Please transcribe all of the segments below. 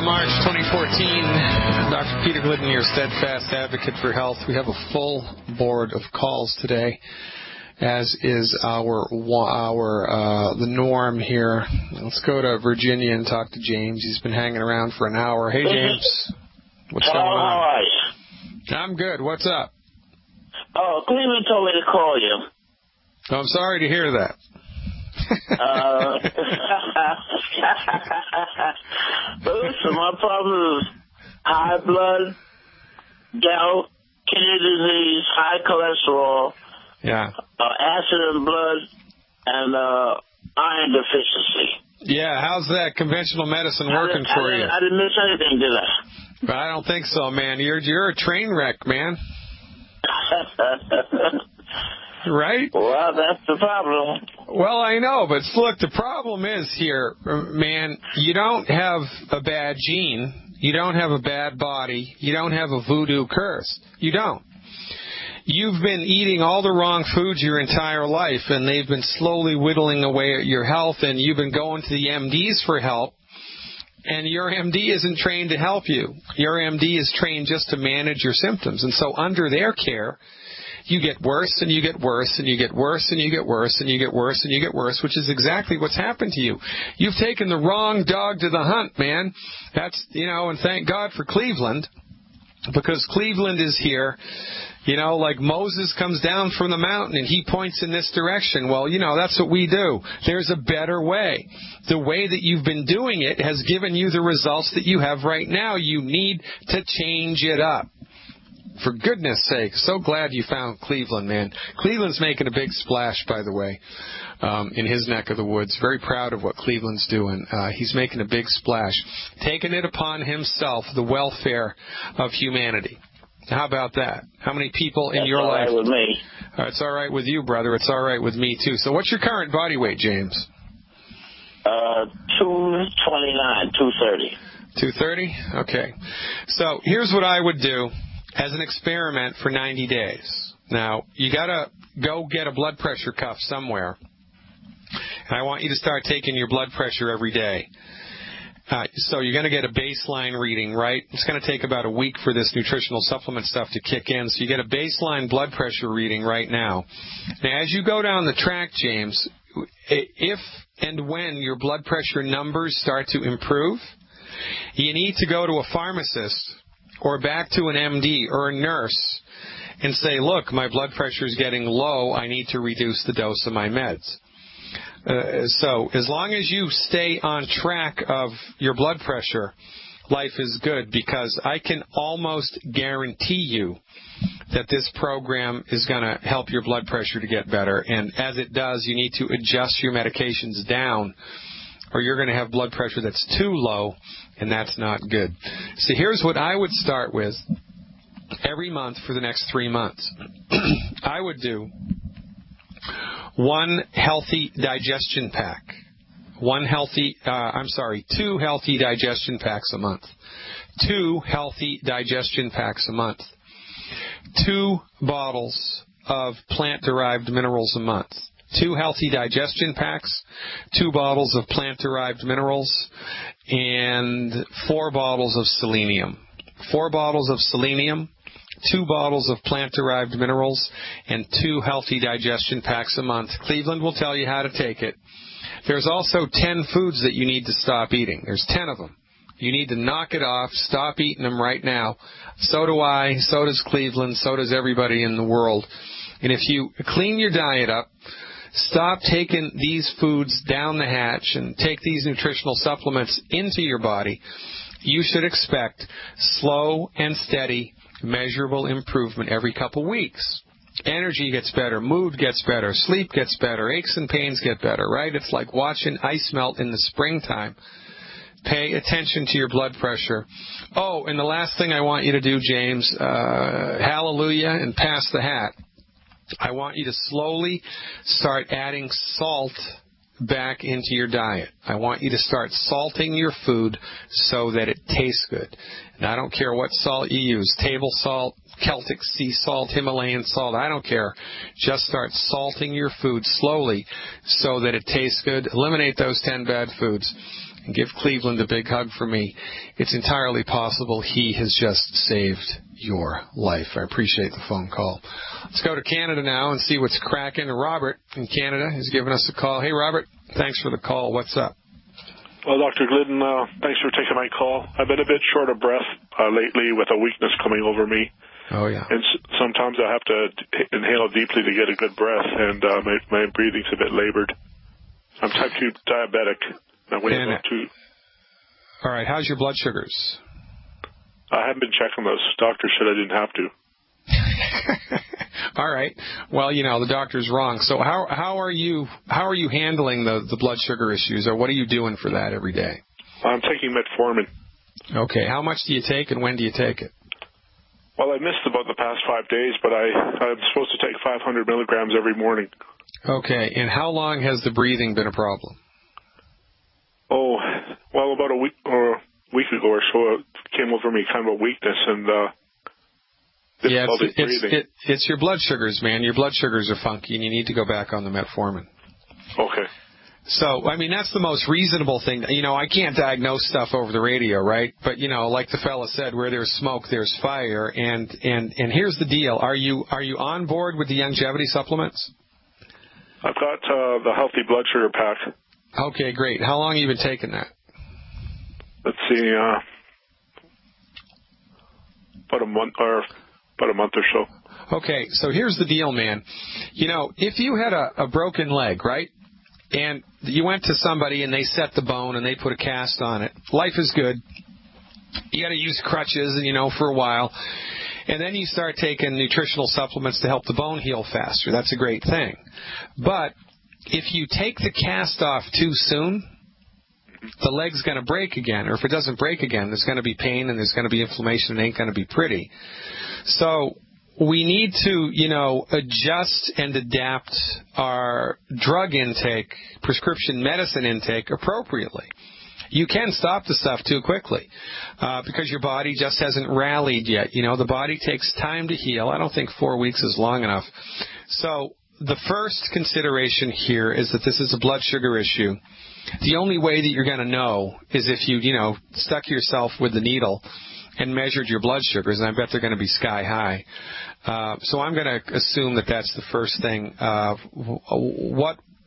March 2014. Dr. Peter Glidden, your steadfast advocate for health. We have a full board of calls today, as is the norm here. Let's go to Virginia and talk to James. He's been hanging around for an hour. Hey, James. What's going on? How are you? I'm good. What's up? Oh, Cleveland told me to call you. Oh, I'm sorry to hear that. Listen, my problem is high blood, gout, kidney disease, high cholesterol, acid in blood, and iron deficiency. Yeah, how's that conventional medicine working for you? I didn't miss anything, did I? But I don't think so, man. You're a train wreck, man. Right? Well, that's the problem. Well, I know, but look, the problem is here, man, you don't have a bad gene. You don't have a bad body. You don't have a voodoo curse. You don't. You've been eating all the wrong foods your entire life, and they've been slowly whittling away at your health, and you've been going to the MDs for help, and your MD isn't trained to help you. Your MD is trained just to manage your symptoms, and so under their care, you get worse and you get worse and you get worse and you get worse and you get worse and you get worse, which is exactly what's happened to you. You've taken the wrong dog to the hunt, man. That's, and thank God for Cleveland, because Cleveland is here, like Moses comes down from the mountain and he points in this direction. Well, that's what we do. There's a better way. The way that you've been doing it has given you the results that you have right now. You need to change it up. For goodness sake, so glad you found Cleveland, man. Cleveland's making a big splash, by the way, in his neck of the woods. Very proud of what Cleveland's doing. He's making a big splash, taking it upon himself, the welfare of humanity. How about that? How many people in your life? That's all right with me. It's all right with you, brother. It's all right with me, too. So what's your current body weight, James? 229, 230. 230? Okay. So here's what I would do as an experiment for 90 days. Now, you got to go get a blood pressure cuff somewhere. And I want you to start taking your blood pressure every day. So you're going to get a baseline reading, right? It's going to take about a week for this nutritional supplement stuff to kick in. So you get a baseline blood pressure reading right now. Now, as you go down the track, James, if and when your blood pressure numbers start to improve, you need to go to a pharmacist or back to an MD or a nurse and say, look, my blood pressure is getting low. I need to reduce the dose of my meds. So as long as you stay on track of your blood pressure, life is good, because I can almost guarantee you that this program is going to help your blood pressure to get better. And as it does, you need to adjust your medications down, or you're going to have blood pressure that's too low, and that's not good. So here's what I would start with every month for the next 3 months. I would do two healthy digestion packs a month. 2 healthy digestion packs a month. 2 bottles of plant-derived minerals a month. 2 healthy digestion packs, 2 bottles of plant-derived minerals, and 4 bottles of selenium. 4 bottles of selenium, 2 bottles of plant-derived minerals, and 2 healthy digestion packs a month. Cleveland will tell you how to take it. There's also 10 foods that you need to stop eating. There's 10 of them. You need to knock it off, stop eating them right now. So do I, so does Cleveland, so does everybody in the world. And if you clean your diet up, stop taking these foods down the hatch and take these nutritional supplements into your body, you should expect slow and steady, measurable improvement every couple weeks. Energy gets better, mood gets better, sleep gets better, aches and pains get better, right? It's like watching ice melt in the springtime. Pay attention to your blood pressure. Oh, and the last thing I want you to do, James, hallelujah and pass the hat. I want you to slowly start adding salt back into your diet. I want you to start salting your food so that it tastes good. And I don't care what salt you use, table salt, Celtic sea salt, Himalayan salt, I don't care. Just start salting your food slowly so that it tastes good. Eliminate those 10 bad foods. and give Cleveland a big hug for me. It's entirely possible he has just saved your life. I appreciate the phone call. Let's go to Canada now and see what's cracking. Robert in Canada has given us a call. Hey, Robert, thanks for the call. What's up? Well, Dr. Glidden, thanks for taking my call. I've been a bit short of breath lately with a weakness coming over me. Oh, yeah. And sometimes I have to inhale deeply to get a good breath, and my breathing's a bit labored. I'm type 2 diabetic. I weigh about 2. All right. How's your blood sugars? I haven't been checking those. Doctor said I didn't have to. All right. Well, the doctor's wrong. So how are you handling the blood sugar issues, or what are you doing for that every day? I'm taking metformin. Okay. How much do you take, and when do you take it? Well, I missed about the past 5 days, but I'm supposed to take 500 milligrams every morning. Okay. And how long has the breathing been a problem? Oh, well, about a week ago or so, it came over me kind of a weakness and difficulty breathing. It's your blood sugars, man. Your blood sugars are funky, and you need to go back on the metformin. Okay. So, I mean, that's the most reasonable thing. I can't diagnose stuff over the radio, right? But, like the fella said, where there's smoke, there's fire. And here's the deal. Are you on board with the longevity supplements? I've got the healthy blood sugar pack. Okay, great. How long have you been taking that? Let's see, about a month or so. Okay, so here's the deal, man. If you had a broken leg, right, and you went to somebody and they set the bone and they put a cast on it, life is good. You got to use crutches, for a while. And then you start taking nutritional supplements to help the bone heal faster. That's a great thing. But if you take the cast off too soon, the leg's going to break again. Or if it doesn't break again, there's going to be pain and there's going to be inflammation and it ain't going to be pretty. So we need to, adjust and adapt our drug intake, prescription medicine intake appropriately. You can stop the stuff too quickly because your body just hasn't rallied yet. The body takes time to heal. I don't think 4 weeks is long enough. So the first consideration here is that this is a blood sugar issue. The only way that you're going to know is if you, stuck yourself with the needle and measured your blood sugars, and I bet they're going to be sky high. So I'm going to assume that that's the first thing.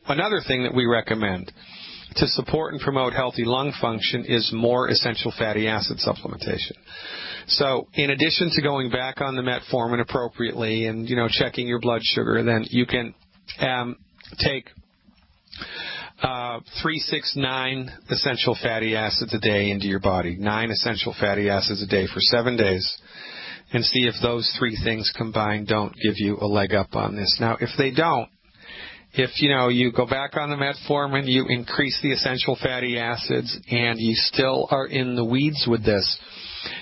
Another thing that we recommend to support and promote healthy lung function is more essential fatty acid supplementation. So in addition to going back on the metformin appropriately and, checking your blood sugar, then you can take 3, 6, 9 essential fatty acids a day into your body, 9 essential fatty acids a day for 7 days, and see if those 3 things combined don't give you a leg up on this. Now, if they don't, if, you go back on the metformin, you increase the essential fatty acids, and you still are in the weeds with this,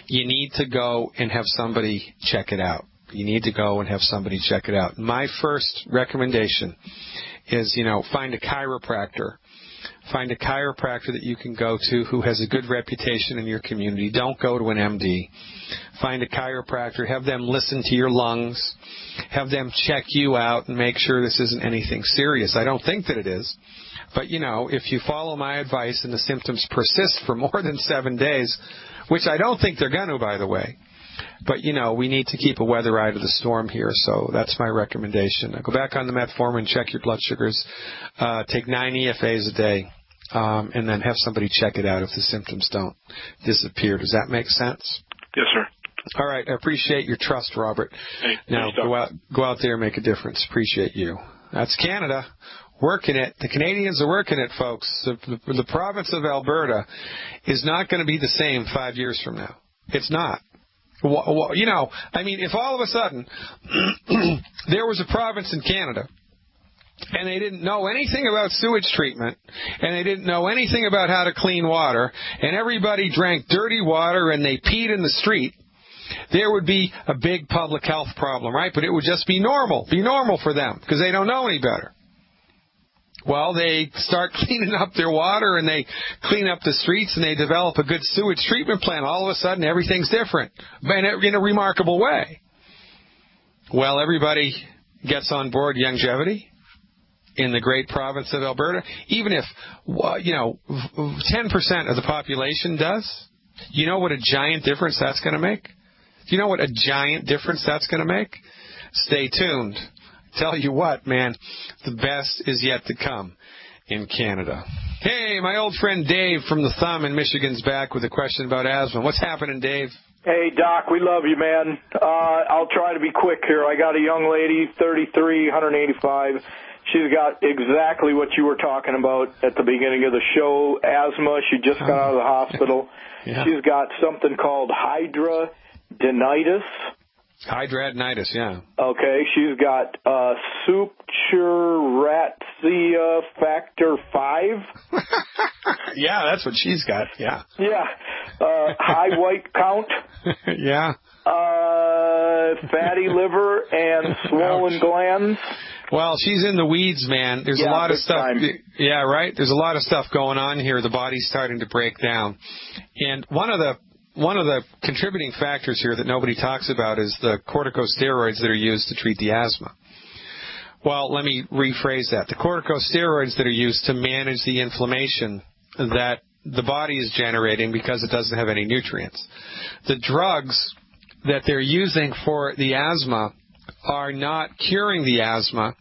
you need to go and have somebody check it out. You need to go and have somebody check it out. My first recommendation is, find a chiropractor. Find a chiropractor that you can go to who has a good reputation in your community. Don't go to an MD. Find a chiropractor. Have them listen to your lungs. Have them check you out and make sure this isn't anything serious. I don't think that it is. But, if you follow my advice and the symptoms persist for more than 7 days, which I don't think they're going to, by the way, but, we need to keep a weather eye to the storm here, so that's my recommendation. Go back on the metformin, check your blood sugars, take 9 EFAs a day, and then have somebody check it out if the symptoms don't disappear. Does that make sense? Yes, sir. All right. I appreciate your trust, Robert. Hey, now, go out there and make a difference. Appreciate you. That's Canada. Working it. The Canadians are working it, folks. The province of Alberta is not going to be the same 5 years from now. It's not. If all of a sudden there was a province in Canada and they didn't know anything about sewage treatment and they didn't know anything about how to clean water and everybody drank dirty water and they peed in the street, there would be a big public health problem, right? But it would just be normal for them because they don't know any better. Well, they start cleaning up their water and they clean up the streets and they develop a good sewage treatment plant. All of a sudden, everything's different in a remarkable way. Well, everybody gets on board longevity. in the great province of Alberta, even if, 10% of the population does, you know what a giant difference that's going to make? Do you know what a giant difference that's going to make? Stay tuned. Tell you what, man, the best is yet to come in Canada. Hey, my old friend Dave from the Thumb in Michigan's back with a question about asthma. What's happening, Dave? Hey, Doc, we love you, man. I'll try to be quick here. I got a young lady, 33, 185. She's got exactly what you were talking about at the beginning of the show, asthma. She just got out of the hospital. Yeah. She's got something called hidradenitis. Hidradenitis, yeah. Okay, she's got Succiuratia factor 5. Yeah, that's what she's got, yeah. Yeah. High white count. Yeah. Fatty liver and swollen glands. Well, she's in the weeds, man. There's a lot of stuff. Yeah, right? There's a lot of stuff going on here. The body's starting to break down. And one of the contributing factors here that nobody talks about is the corticosteroids that are used to treat the asthma. Well, let me rephrase that. The corticosteroids that are used to manage the inflammation that the body is generating because it doesn't have any nutrients. The drugs that they're using for the asthma are not curing the asthma,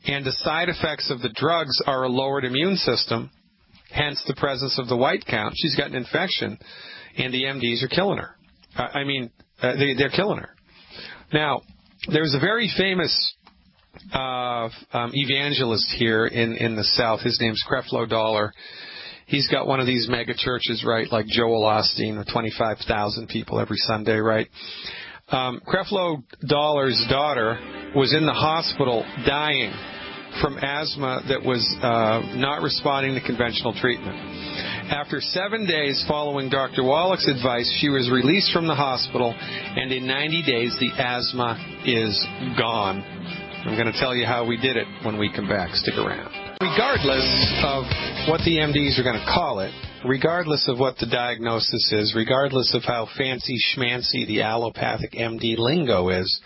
and the side effects of the drugs are a lowered immune system, hence the presence of the white count. She's got an infection, and the MDs are killing her. They're killing her. Now, there's a very famous evangelist here in the South. His name's Creflo Dollar. He's got one of these mega churches, right, like Joel Osteen, with 25,000 people every Sunday, right? Creflo Dollar's daughter was in the hospital dying from asthma that was not responding to conventional treatment. After 7 days following Dr. Wallach's advice, she was released from the hospital, and in 90 days, the asthma is gone. I'm going to tell you how we did it when we come back. Stick around. Regardless of what the MDs are going to call it, regardless of what the diagnosis is, regardless of how fancy schmancy the allopathic MD lingo is,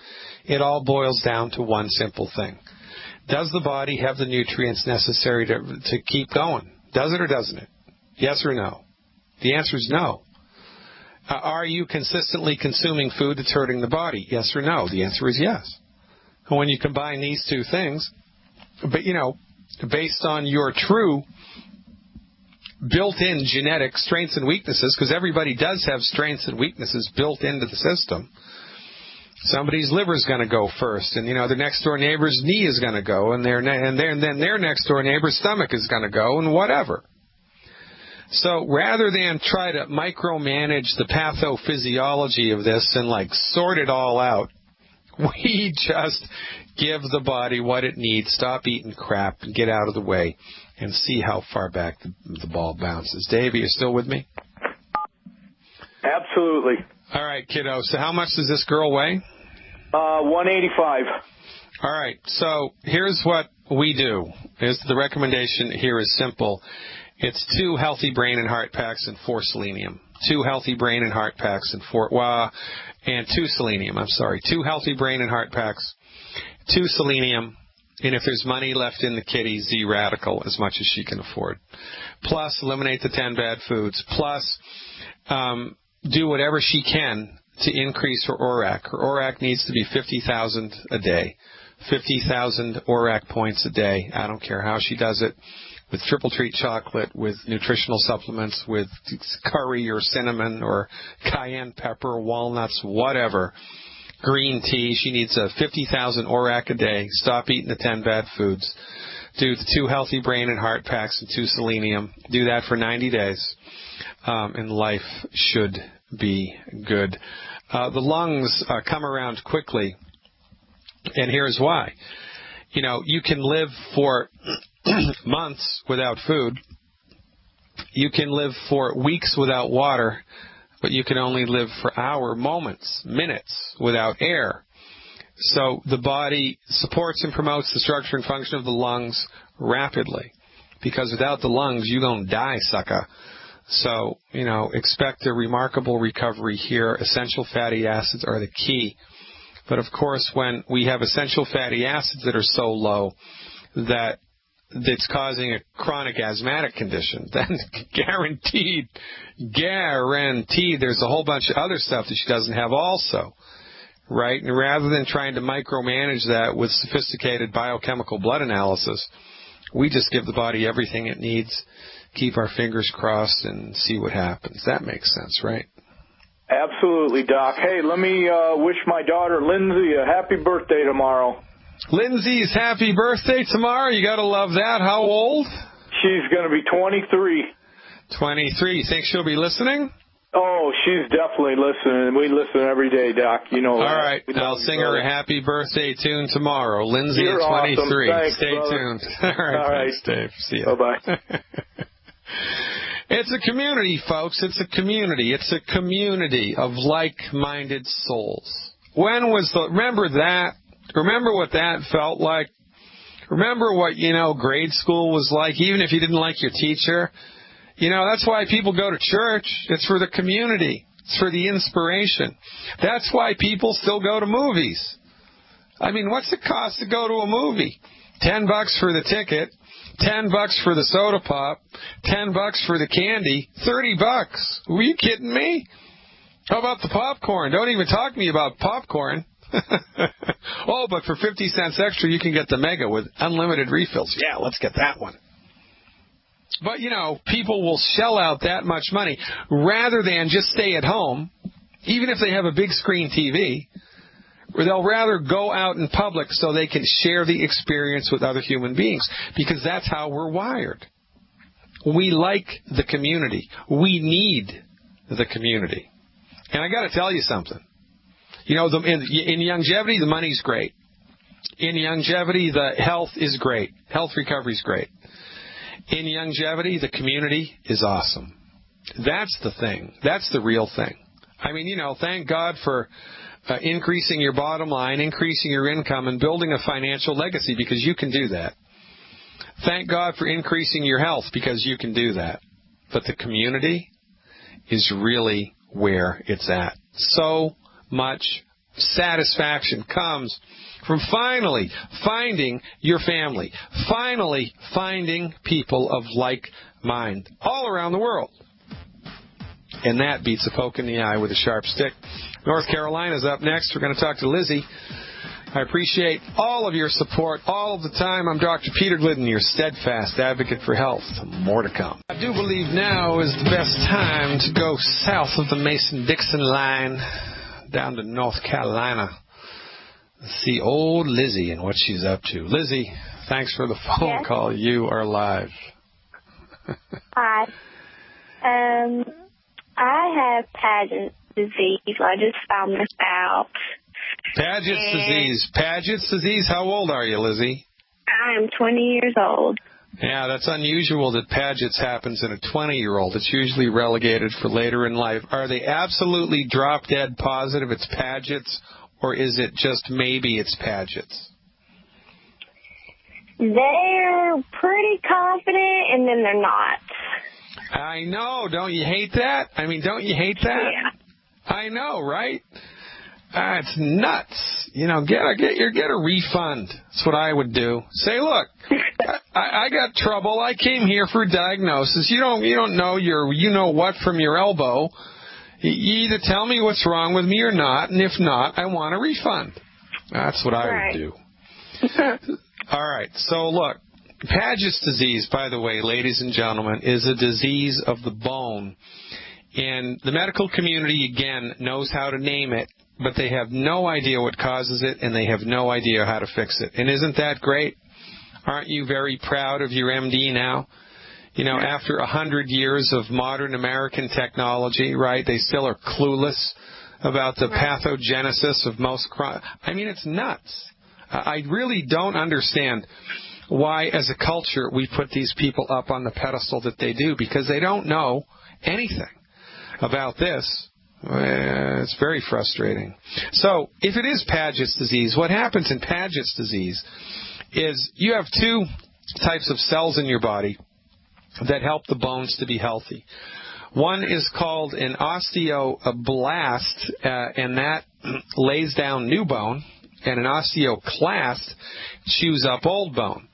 it all boils down to one simple thing. Does the body have the nutrients necessary to keep going? Does it or doesn't it? Yes or no? The answer is no. Are you consistently consuming food that's hurting the body? Yes or no? The answer is yes. And when you combine these two things, but based on your true built-in genetic strengths and weaknesses, because everybody does have strengths and weaknesses built into the system. Somebody's liver is going to go first, and their next door neighbor's knee is going to go, and then their next door neighbor's stomach is going to go, and whatever. So rather than try to micromanage the pathophysiology of this and sort it all out, we just give the body what it needs, stop eating crap, and get out of the way, and see how far back the ball bounces. Dave, are you still with me? Absolutely. All right, kiddo. So how much does this girl weigh? 185. All right. So here's what we do. The recommendation here is simple. It's 2 healthy brain and heart packs and 4 selenium. 2 healthy brain and heart packs and 2 selenium. 2 healthy brain and heart packs, 2 selenium, and if there's money left in the kitty, Z radical, as much as she can afford. Plus, eliminate the 10 bad foods. Plus, do whatever she can to increase her ORAC. Her ORAC needs to be 50,000 a day. 50,000 ORAC points a day. I don't care how she does it. With triple treat chocolate, with nutritional supplements, with curry or cinnamon or cayenne pepper, walnuts, whatever. Green tea. She needs a 50,000 ORAC a day. Stop eating the 10 bad foods. Do the 2 healthy brain and heart packs and 2 selenium. Do that for 90 days. And life should be good. The lungs come around quickly. And here's why. You can live for months without food. You can live for weeks without water, but you can only live for moments, minutes without air. So the body supports and promotes the structure and function of the lungs rapidly, because without the lungs, you're going to die, sucker. So, expect a remarkable recovery here. Essential fatty acids are the key. But, of course, when we have essential fatty acids that are so low that that's causing a chronic asthmatic condition, then guaranteed, there's a whole bunch of other stuff that she doesn't have also, right? And rather than trying to micromanage that with sophisticated biochemical blood analysis, we just give the body everything it needs, keep our fingers crossed, and see what happens. That makes sense, right? Absolutely, Doc. Hey, let me wish my daughter Lindsay a happy birthday tomorrow. Lindsay's happy birthday tomorrow. You got to love that. How old? She's going to be 23. 23. You think she'll be listening? Oh, she's definitely listening. We listen every day, Doc. You know. All right. I'll sing her a happy birthday tune tomorrow. Lindsay You're at 23. Awesome. Thanks, Stay brother. tuned. All right. Thanks, Dave. See you. Bye-bye. It's a community, folks. It's a community. It's a community of like-minded souls. Remember that? Remember what that felt like? Remember what, grade school was like, even if you didn't like your teacher? That's why people go to church. It's for the community. It's for the inspiration. That's why people still go to movies. I mean, what's it cost to go to a movie? $10 for the ticket, $10 for the soda pop, $10 for the candy, $30. Were you kidding me? How about the popcorn? Don't even talk to me about popcorn. Oh, but for 50 cents extra, you can get the mega with unlimited refills. Yeah, let's get that one. But, people will shell out that much money rather than just stay at home, even if they have a big screen TV, or they'll rather go out in public so they can share the experience with other human beings, because that's how we're wired. We like the community. We need the community. And I got to tell you something. In longevity, the money's great. In longevity, the health is great. Health recovery is great. In longevity, the community is awesome. That's the thing. That's the real thing. I mean, thank God for increasing your bottom line, increasing your income, and building a financial legacy, because you can do that. Thank God for increasing your health, because you can do that. But the community is really where it's at. So much satisfaction comes from finally finding your family, finally finding people of like mind all around the world. And that beats a poke in the eye with a sharp stick. North Carolina's up next. We're going to talk to Lizzie. I appreciate all of your support all of the time. I'm Dr. Peter Glidden, your steadfast advocate for health. More to come. I do believe now is the best time to go south of the Mason-Dixon line down to North Carolina. See old Lizzie and what she's up to. Lizzie, thanks for the phone call. You are live. Hi. I have Paget's disease. I just found this out. Paget's disease. Paget's disease. How old are you, Lizzie? I am 20 years old. Yeah, that's unusual that Paget's happens in a 20-year-old. It's usually relegated for later in life. Are they absolutely drop-dead positive it's Paget's, or is it just maybe it's Paget's? They're pretty confident, and then they're not. I know. Don't you hate that? I mean, don't you hate that? Yeah. I know, right? It's nuts. Get a refund. That's what I would do. Say, look, I got trouble. I came here for a diagnosis. You don't know what from your elbow. You either tell me what's wrong with me or not, and if not, I want a refund. That's what I would do. All right. So look, Paget's disease, by the way, ladies and gentlemen, is a disease of the bone. And the medical community, again, knows how to name it, but they have no idea what causes it, and they have no idea how to fix it. And isn't that great? Aren't you very proud of your MD now? After 100 years of modern American technology, right, they still are clueless about the pathogenesis of most crime. I mean, it's nuts. I really don't understand why, as a culture, we put these people up on the pedestal that they do, because they don't know anything about this. It's very frustrating. So, if it is Paget's disease, what happens in Paget's disease is you have two types of cells in your body that help the bones to be healthy. One is called an osteoblast, and that lays down new bone, and an osteoclast chews up old bone.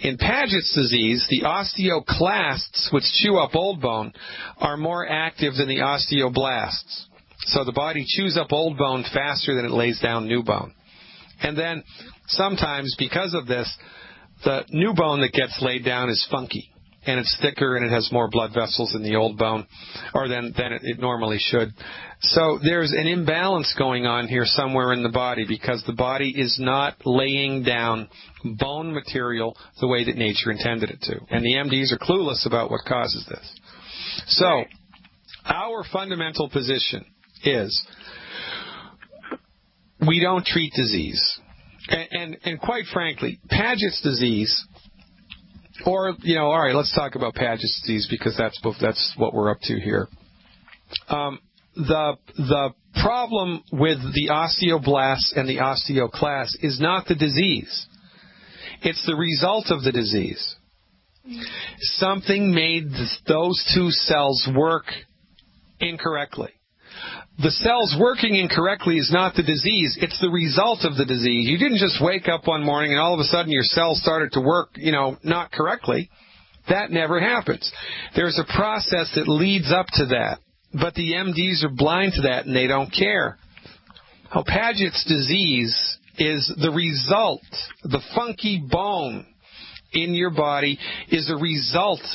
In Paget's disease, the osteoclasts, which chew up old bone, are more active than the osteoblasts. So the body chews up old bone faster than it lays down new bone. And then sometimes, because of this, the new bone that gets laid down is funky, and it's thicker and it has more blood vessels in the old bone, or than it normally should. So there's an imbalance going on here somewhere in the body because the body is not laying down bone material the way that nature intended it to. And the MDs are clueless about what causes this. So our fundamental position is we don't treat disease. And quite frankly, Paget's disease, or, all right, let's talk about Paget's disease because that's what we're up to here. The problem with the osteoblasts and the osteoclasts is not the disease. It's the result of the disease. Something made those two cells work incorrectly. The cells working incorrectly is not the disease. It's the result of the disease. You didn't just wake up one morning and all of a sudden your cells started to work, not correctly. That never happens. There's a process that leads up to that. But the MDs are blind to that and they don't care. Paget's disease is the result. The funky bone in your body is a result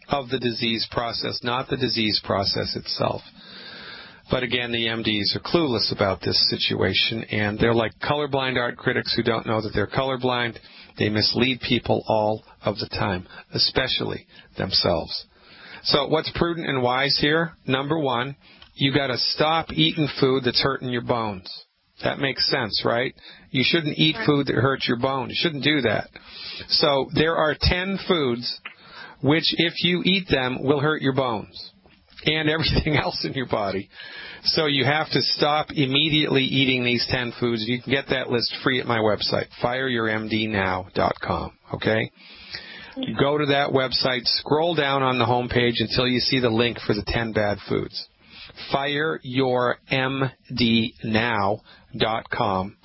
of the disease process, not the disease process itself. But again, the MDs are clueless about this situation, and they're like colorblind art critics who don't know that they're colorblind. They mislead people all of the time, especially themselves. So what's prudent and wise here? Number one, you got to stop eating food that's hurting your bones. That makes sense, right? You shouldn't eat food that hurts your bones. You shouldn't do that. So there are 10 foods which, if you eat them, will hurt your bones and everything else in your body. So you have to stop immediately eating these 10 foods. You can get that list free at my website, fireyourmdnow.com, okay? Go to that website, scroll down on the home page until you see the link for the 10 bad foods. fireyourmdnow.com.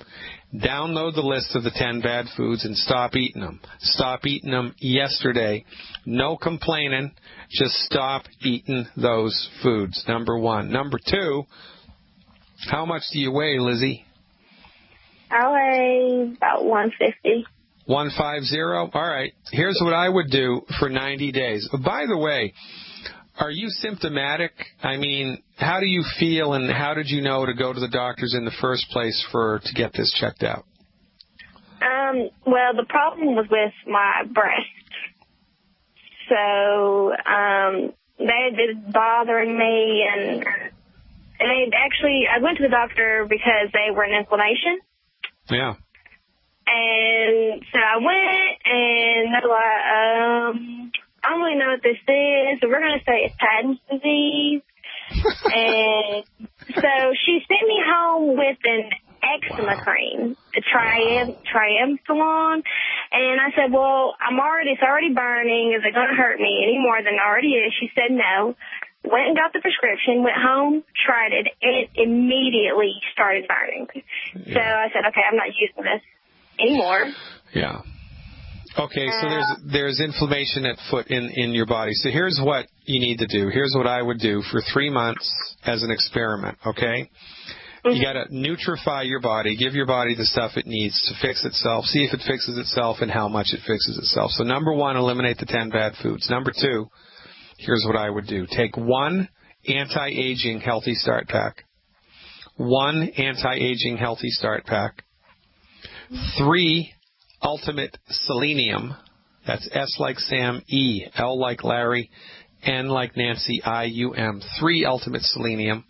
Download the list of the 10 bad foods and stop eating them. Stop eating them yesterday. No complaining. Just stop eating those foods, number one. Number two, how much do you weigh, Lizzie? I weigh about 150. 150? All right. Here's what I would do for 90 days. By the way, are you symptomatic? I mean, how do you feel, and how did you know to go to the doctors in the first place to get this checked out? Well, the problem was with my breast. So they had been bothering me, and I went to the doctor because they were in inflammation. Yeah. And so I went, and they were like, I don't really know what this is, so we're going to say it's Paget's disease. And so she sent me home with an eczema cream, the triamcinolone. And I said, well, it's already burning. Is it going to hurt me any more than it already is? She said no. Went and got the prescription, went home, tried it, and it immediately started burning. Yeah. So I said, okay, I'm not using this anymore. Yeah. Okay, so there's inflammation at foot in your body. So here's what you need to do. Here's what I would do for 3 months as an experiment, okay? Mm-hmm. You got to nutrify your body, give your body the stuff it needs to fix itself, see if it fixes itself and how much it fixes itself. So number one, eliminate the 10 bad foods. Number two, here's what I would do. Take 1 anti-aging healthy start pack. 1 anti-aging healthy start pack. 3 ultimate selenium. That's S like Sam, E, L like Larry, N like Nancy, I-U-M. 3 ultimate selenium.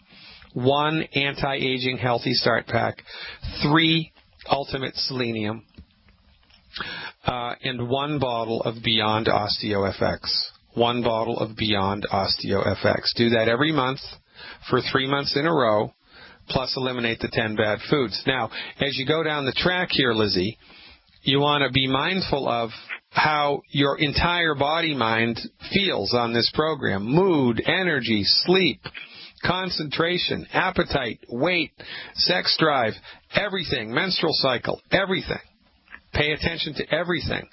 1 anti-aging healthy start pack. 3 ultimate selenium. And 1 bottle of Beyond OsteoFX. 1 bottle of Beyond OsteoFX. Do that every month for 3 months in a row, plus eliminate the 10 bad foods. Now, as you go down the track here, Lizzie, you want to be mindful of how your entire body-mind feels on this program. Mood, energy, sleep, concentration, appetite, weight, sex drive, everything, menstrual cycle, everything. Pay attention to everything.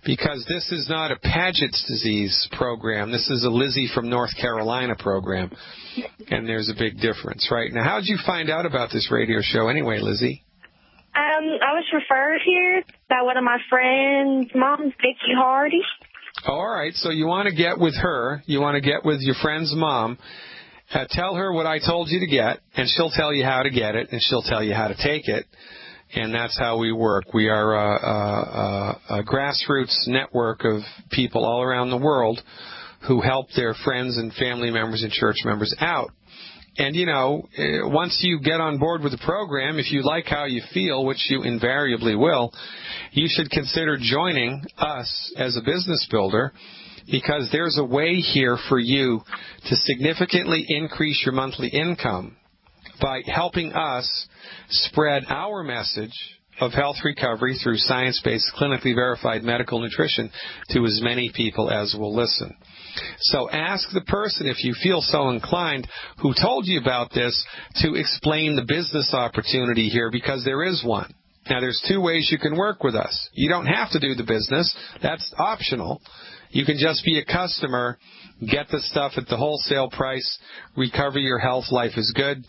because this is not a Paget's disease program. This is a Lizzie from North Carolina program, and there's a big difference, right? Now, how did you find out about this radio show anyway, Lizzie? I was referred here by one of my friends' moms, Vicky Hardy. All right, so you want to get with her. You want to get with your friend's mom. Tell her what I told you to get, and she'll tell you how to get it, and she'll tell you how to take it. And that's how we work. We are a grassroots network of people all around the world who help their friends and family members and church members out. And, you know, once you get on board with the program, if you like how you feel, which you invariably will, you should consider joining us as a business builder, because there's a way here for you to significantly increase your monthly income by helping us spread our message of health recovery through science-based, clinically verified medical nutrition to as many people as will listen. So ask the person, if you feel so inclined, who told you about this, to explain the business opportunity here, because there is one. Now, there's two ways you can work with us. You don't have to do the business. That's optional. You can just be a customer, get the stuff at the wholesale price, recover your health, life is good.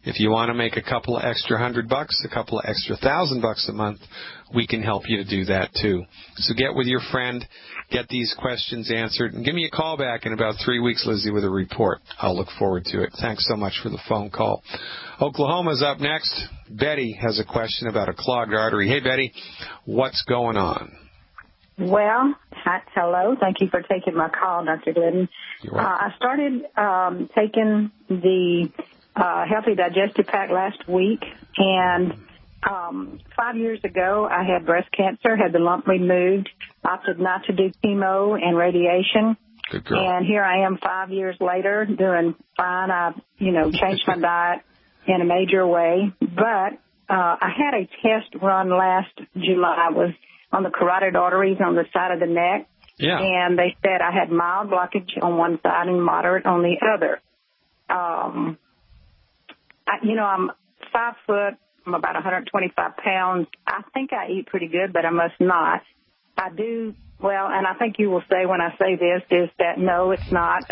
If you want to make a couple of extra $100, a couple of extra $1,000 a month, we can help you to do that too. So get with your friend, get these questions answered, and give me a call back in about 3 weeks, Lizzie, with a report. I'll look forward to it. Thanks so much for the phone call. Oklahoma's up next. Betty has a question about a clogged artery. Hey, Betty, what's going on? Well, hello. Thank you for taking my call, Dr. Glidden. I started taking the Healthy Digestive Pack last week, and 5 years ago I had breast cancer, had the lump removed, opted not to do chemo and radiation. Good girl. And here I am 5 years later doing fine. I've, changed my diet in a major way. But I had a test run last July. It was on the carotid arteries on the side of the neck. Yeah. And they said I had mild blockage on one side and moderate on the other. I'm 5 foot. I'm about 125 pounds. I think I eat pretty good, but I must not. I do, and I think you will say when I say this is that no, it's not.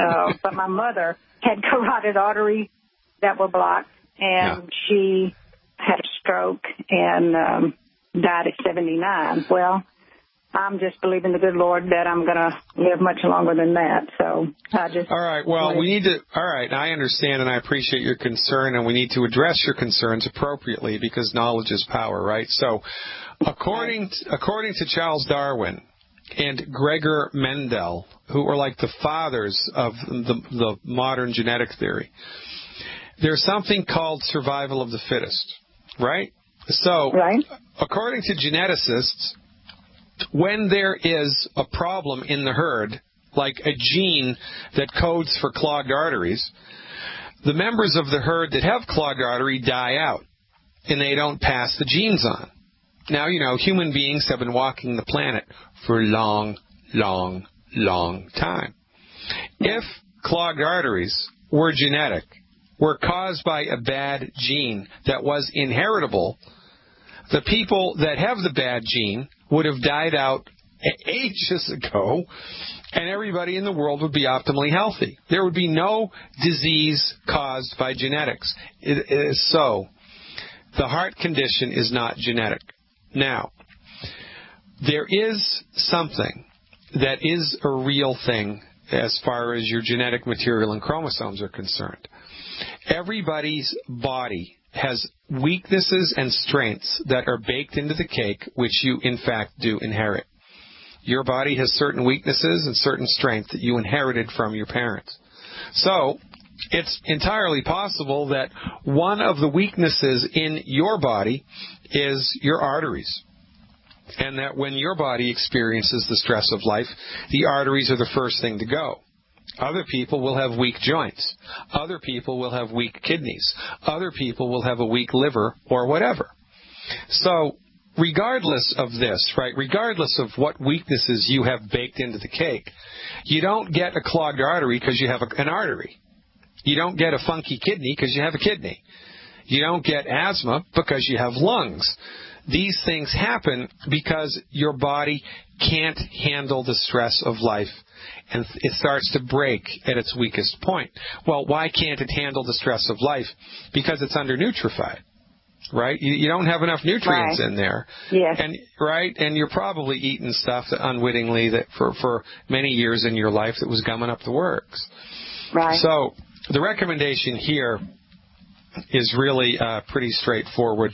But my mother had carotid arteries that were blocked, and she had a stroke and died at 79. Well, I'm just believing the good Lord that I'm going to live much longer than that. So I just... All right. Well, we need to... All right. I understand and I appreciate your concern, and we need to address your concerns appropriately because knowledge is power, right? So according to Charles Darwin and Gregor Mendel, who are like the fathers of the modern genetic theory, there's something called survival of the fittest, right? So according to geneticists, when there is a problem in the herd, like a gene that codes for clogged arteries, the members of the herd that have clogged artery die out, and they don't pass the genes on. Now, human beings have been walking the planet for a long, long, long time. If clogged arteries were genetic, were caused by a bad gene that was inheritable, the people that have the bad gene would have died out ages ago, and everybody in the world would be optimally healthy. There would be no disease caused by genetics. It is so. The heart condition is not genetic. Now, there is something that is a real thing as far as your genetic material and chromosomes are concerned. Everybody's body has weaknesses and strengths that are baked into the cake, which you, in fact, do inherit. Your body has certain weaknesses and certain strengths that you inherited from your parents. So it's entirely possible that one of the weaknesses in your body is your arteries, and that when your body experiences the stress of life, the arteries are the first thing to go. Other people will have weak joints. Other people will have weak kidneys. Other people will have a weak liver or whatever. So regardless of this, regardless of what weaknesses you have baked into the cake, you don't get a clogged artery because you have an artery. You don't get a funky kidney because you have a kidney. You don't get asthma because you have lungs. These things happen because your body can't handle the stress of life, and it starts to break at its weakest point. Well, why can't it handle the stress of life? Because it's under-nutrified, right? You don't have enough nutrients in there. Yes. And you're probably eating stuff that unwittingly that for many years in your life that was gumming up the works. Right. So the recommendation here is really pretty straightforward.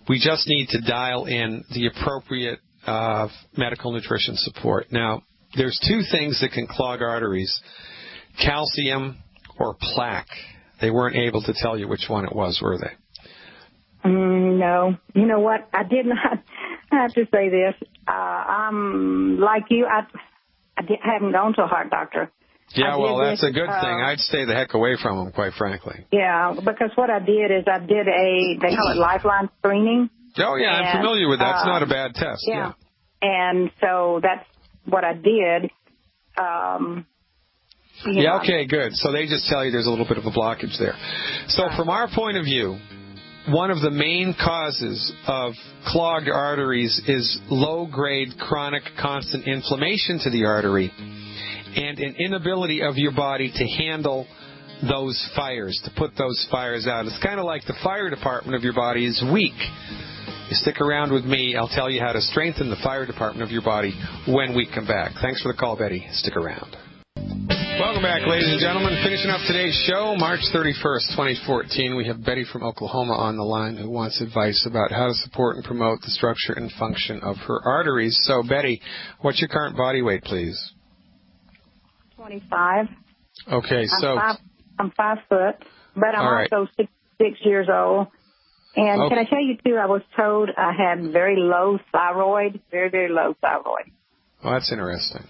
We just need to dial in the appropriate medical nutrition support. Now, there's two things that can clog arteries, calcium or plaque. They weren't able to tell you which one it was, were they? No. You know what? I did not. I have to say this. I'm like you. I haven't gone to a heart doctor. Yeah, well, that's a good thing. I'd stay the heck away from them, quite frankly. Yeah, because what I did is I did they call it lifeline screening. Oh, yeah, I'm familiar with that. It's not a bad test. Yeah. And so that's what I did. Okay, good. So they just tell you there's a little bit of a blockage there. So from our point of view, one of the main causes of clogged arteries is low-grade chronic constant inflammation to the artery and an inability of your body to handle those fires, to put those fires out. It's kind of like the fire department of your body is weak. You stick around with me, I'll tell you how to strengthen the fire department of your body when we come back. Thanks for the call, Betty. Stick around. Welcome back, ladies and gentlemen. Finishing up today's show, March 31st, 2014. We have Betty from Oklahoma on the line who wants advice about how to support and promote the structure and function of her arteries. So, Betty, what's your current body weight, please? 25. Okay, so... I'm 5 foot, but I'm also 6 years old. And can I tell you, too, I was told I had very low thyroid, very, very low thyroid. Well, that's interesting.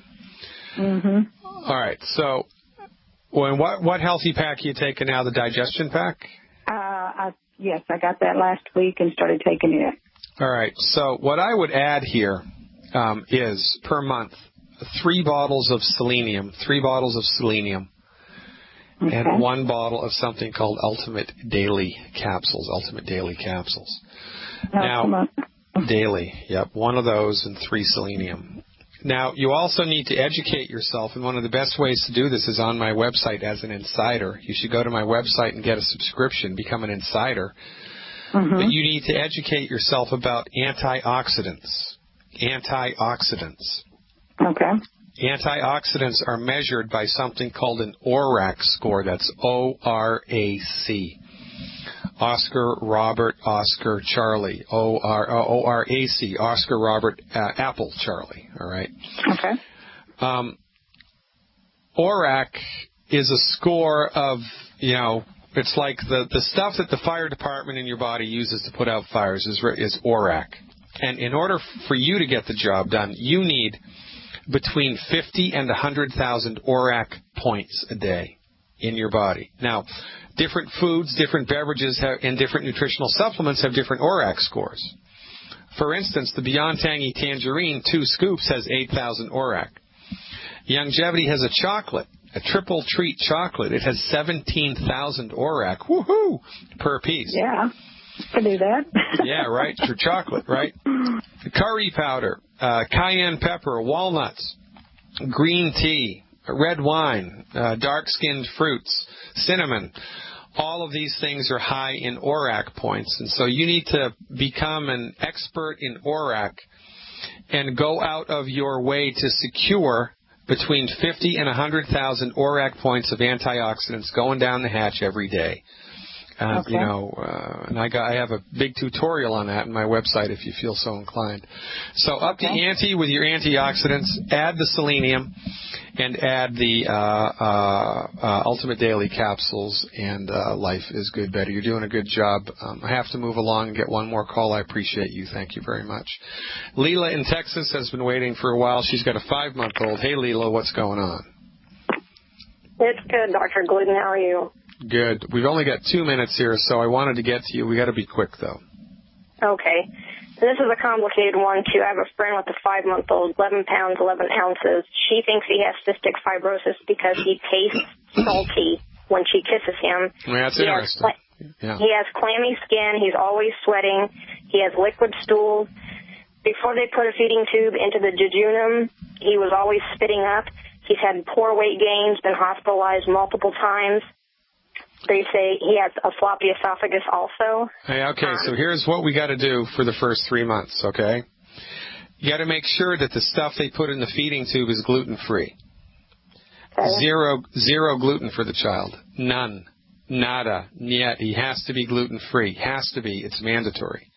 Mm-hmm. All right, so what healthy pack are you taking now, the digestion pack? Yes, I got that last week and started taking it. All right, so what I would add here is, per month, 3 bottles of selenium, and 1 bottle of something called Ultimate Daily Capsules. Now, daily, yep, 1 of those and 3 selenium. Now, you also need to educate yourself, and one of the best ways to do this is on my website as an insider. You should go to my website and get a subscription, become an insider. Mm-hmm. But you need to educate yourself about antioxidants. Okay. Antioxidants are measured by something called an ORAC score. That's O-R-A-C. Oscar, Robert, Oscar, Charlie. O-R-A-C. Oscar, Robert, Apple, Charlie. All right? Okay. ORAC is a score of, it's like the stuff that the fire department in your body uses to put out fires is ORAC. And in order for you to get the job done, you need between 50 and 100,000 ORAC points a day in your body. Now, different foods, different beverages, and different nutritional supplements have different ORAC scores. For instance, the Beyond Tangy Tangerine, 2 scoops, has 8,000 ORAC. Youngevity has a chocolate, a triple treat chocolate. It has 17,000 ORAC. Woohoo! Per piece. Yeah, can do that. Yeah, right, for chocolate, right? Curry powder, cayenne pepper, walnuts, green tea, red wine, dark-skinned fruits, cinnamon. All of these things are high in ORAC points. And so you need to become an expert in ORAC and go out of your way to secure between 50 and 100,000 ORAC points of antioxidants going down the hatch every day. Okay. And I have a big tutorial on that on my website if you feel so inclined. So up the ante with your antioxidants, add the selenium, and add the Ultimate Daily Capsules, and life is good, Betty. You're doing a good job. I have to move along and get one more call. I appreciate you. Thank you very much. Leela in Texas has been waiting for a while. She's got a 5-month-old. Hey, Leela, what's going on? It's good, Dr. Glidden. How are you? Good. We've only got 2 minutes here, so I wanted to get to you. We got to be quick, though. Okay. This is a complicated one, too. I have a friend with a 5-month-old, 11 pounds, 11 ounces. She thinks he has cystic fibrosis because he tastes salty when she kisses him. Well, that's interesting. He has clammy skin. He's always sweating. He has liquid stools. Before they put a feeding tube into the jejunum, he was always spitting up. He's had poor weight gains, been hospitalized multiple times. They say he has a floppy esophagus also. Hey, okay, so here's what we got to do for the first 3 months, okay? You got to make sure that the stuff they put in the feeding tube is gluten-free. Okay. Zero gluten for the child. None. Nada. Niet. He has to be gluten-free. Has to be. It's mandatory.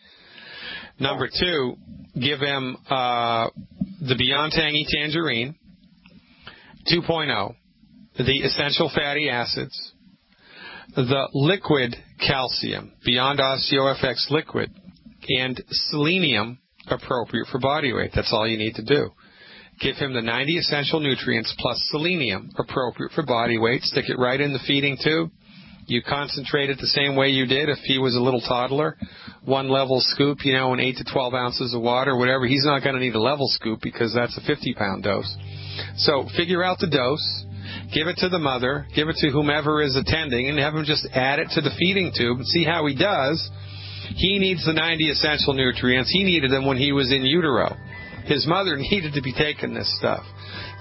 Number 2, give him the Beyond Tangy Tangerine 2.0, the essential fatty acids, the liquid calcium, Beyond OsteoFX liquid, and selenium appropriate for body weight. That's all you need to do. Give him the 90 essential nutrients plus selenium appropriate for body weight. Stick it right in the feeding tube. You concentrate it the same way you did if he was a little toddler. 1 level scoop, and 8 to 12 ounces of water, whatever. He's not going to need a level scoop because that's a 50-pound dose. So figure out the dose. Give it to the mother. Give it to whomever is attending and have him just add it to the feeding tube and see how he does. He needs the 90 essential nutrients. He needed them when he was in utero. His mother needed to be taking this stuff.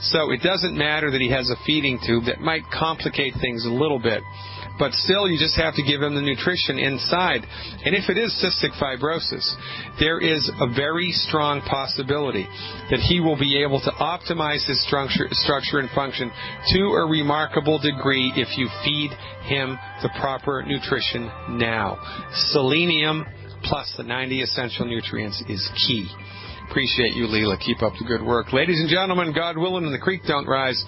So it doesn't matter that he has a feeding tube. That might complicate things a little bit. But still, you just have to give him the nutrition inside. And if it is cystic fibrosis, there is a very strong possibility that he will be able to optimize his structure and function to a remarkable degree if you feed him the proper nutrition now. Selenium plus the 90 essential nutrients is key. Appreciate you, Leela. Keep up the good work. Ladies and gentlemen, God willing and the creek don't rise,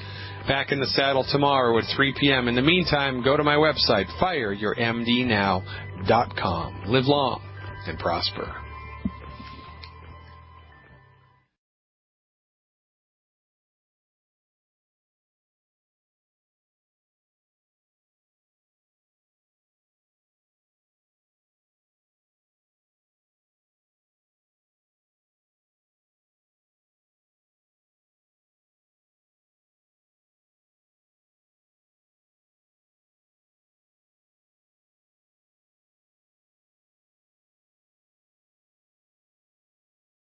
back in the saddle tomorrow at 3 p.m. In the meantime, go to my website, fireyourmdnow.com. Live long and prosper.